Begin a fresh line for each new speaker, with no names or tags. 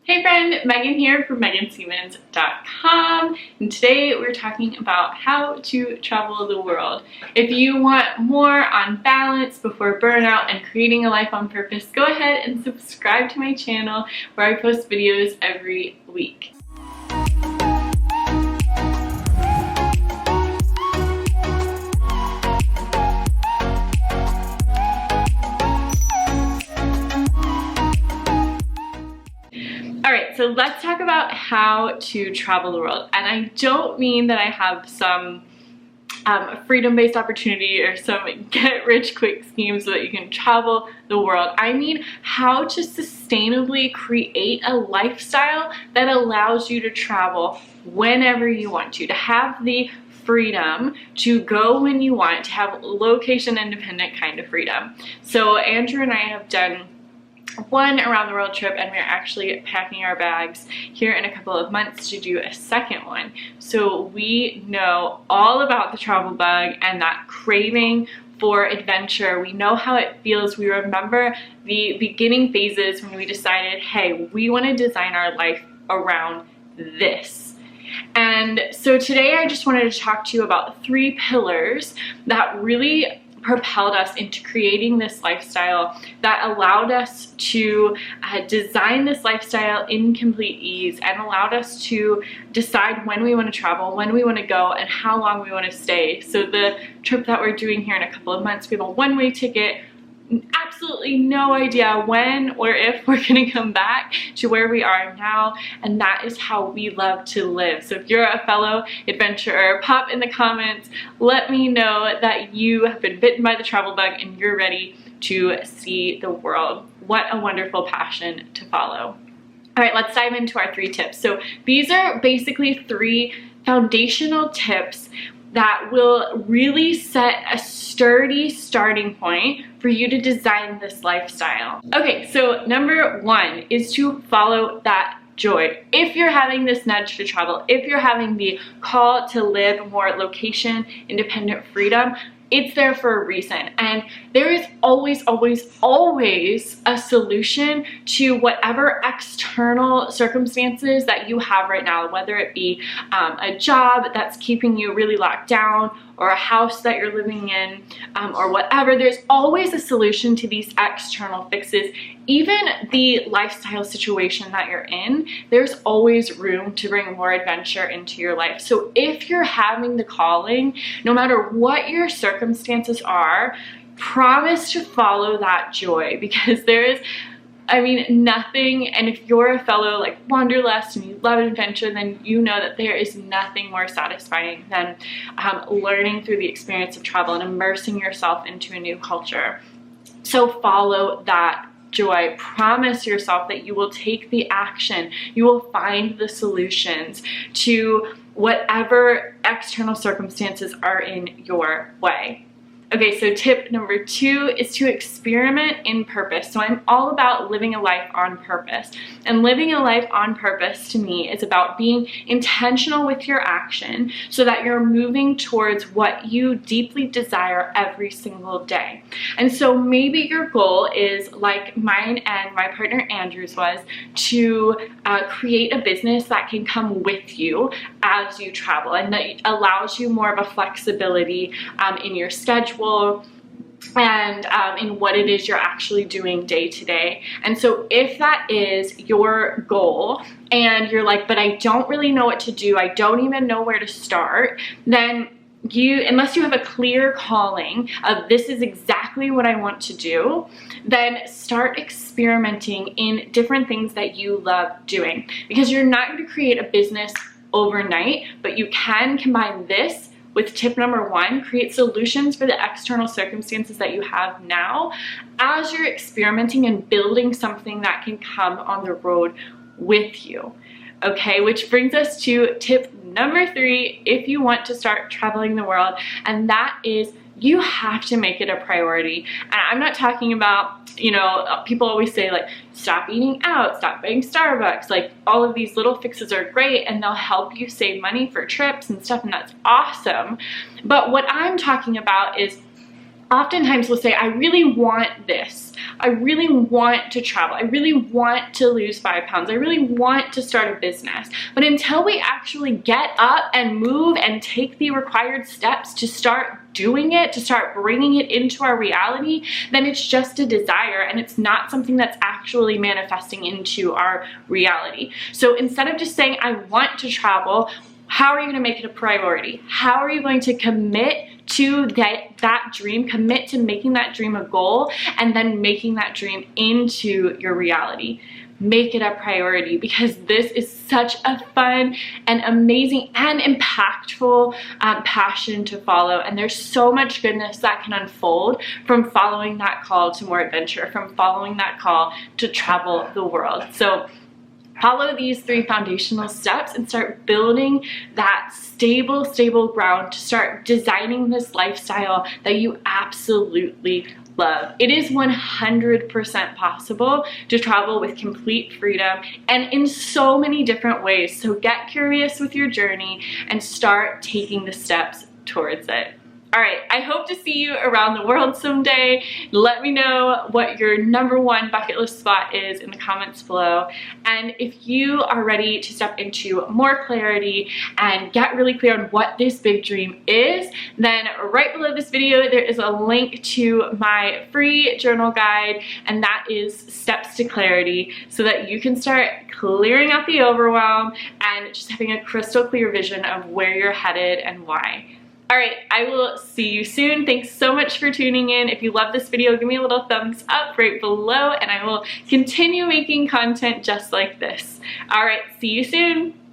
Hey friend, Megan here from megansiemens.com, and today we're talking about how to travel the world. If you want more on balance before burnout and creating a life on purpose, go ahead and subscribe to my channel where I post videos every week. Alright, so let's talk about how to travel the world. And I don't mean that I have some freedom-based opportunity or some get-rich-quick scheme so that you can travel the world. I mean how to sustainably create a lifestyle that allows you to travel whenever you want to have the freedom to go when you want, to have location-independent kind of freedom. So Andrew and I have done one around the world trip, and we're actually packing our bags here in a couple of months to do a second one. So we know all about the travel bug and that craving for adventure. We know how it feels. We remember the beginning phases when we decided, hey, we want to design our life around this. And so today I just wanted to talk to you about 3 pillars that really propelled us into creating this lifestyle that allowed us to design this lifestyle in complete ease and allowed us to decide when we want to travel, when we want to go, and how long we want to stay. So the trip that we're doing here in a couple of months, we have a one-way ticket. Absolutely no idea when or if we're going to come back to where we are now, and that is how we love to live. So if you're a fellow adventurer, pop in the comments, let me know that you have been bitten by the travel bug and you're ready to see the world. What a wonderful passion to follow. All right, let's dive into our 3 tips. So these are basically 3 foundational tips that will really set a sturdy starting point for you to design this lifestyle. Okay, so number 1 is to follow that joy. If you're having this nudge to travel, if you're having the call to live more location independent freedom, it's there for a reason. And there is always a solution to whatever external circumstances that you have right now, whether it be a job that's keeping you really locked down, or a house that you're living in, or whatever. There's always a solution to these external fixes. Even the lifestyle situation that you're in, there's always room to bring more adventure into your life. So if you're having the calling, no matter what your circumstances are, promise to follow that joy, because there is, I mean, nothing, and if you're a fellow like wanderlust and you love adventure, then you know that there is nothing more satisfying than learning through the experience of travel and immersing yourself into a new culture. So follow that joy. Promise yourself that you will take the action. You will find the solutions to whatever external circumstances are in your way. Okay, so tip number 2 is to experiment in purpose. So I'm all about living a life on purpose. And living a life on purpose to me is about being intentional with your action so that you're moving towards what you deeply desire every single day. And so maybe your goal is, like mine and my partner Andrew's was, to create a business that can come with you as you travel and that allows you more of a flexibility in your schedule and in what it is you're actually doing day to day. And so if that is your goal and you're like, but I don't really know what to do, I don't even know where to start, then unless you have a clear calling of this is exactly what I want to do, then start experimenting in different things that you love doing, because you're not going to create a business overnight, but you can combine this with tip number 1, create solutions for the external circumstances that you have now as you're experimenting and building something that can come on the road with you. Okay, which brings us to tip number 3 if you want to start traveling the world, and that is you have to make it a priority. And I'm not talking about, you know, people always say like, stop eating out, stop buying Starbucks. Like, all of these little fixes are great and they'll help you save money for trips and stuff, and that's awesome. But what I'm talking about is oftentimes we'll say, I really want this. I really want to travel. I really want to lose 5 pounds. I really want to start a business. But until we actually get up and move and take the required steps to start doing it, to start bringing it into our reality, then it's just a desire and it's not something that's actually manifesting into our reality. So instead of just saying, I want to travel, how are you going to make it a priority? How are you going to commit to that dream, commit to making that dream a goal, and then making that dream into your reality? Make it a priority, because this is such a fun and amazing and impactful passion to follow, and there's so much goodness that can unfold from following that call to more adventure, from following that call to travel the world. So follow these 3 foundational steps and start building that stable ground to start designing this lifestyle that you absolutely love. It is 100% possible to travel with complete freedom and in so many different ways. So get curious with your journey and start taking the steps towards it. All right, I hope to see you around the world someday. Let me know what your #1 bucket list spot is in the comments below. And if you are ready to step into more clarity and get really clear on what this big dream is, then right below this video, there is a link to my free journal guide, and that is Steps to Clarity, so that you can start clearing out the overwhelm and just having a crystal clear vision of where you're headed and why. All right, I will see you soon. Thanks so much for tuning in. If you love this video, give me a little thumbs up right below, and I will continue making content just like this. All right, see you soon.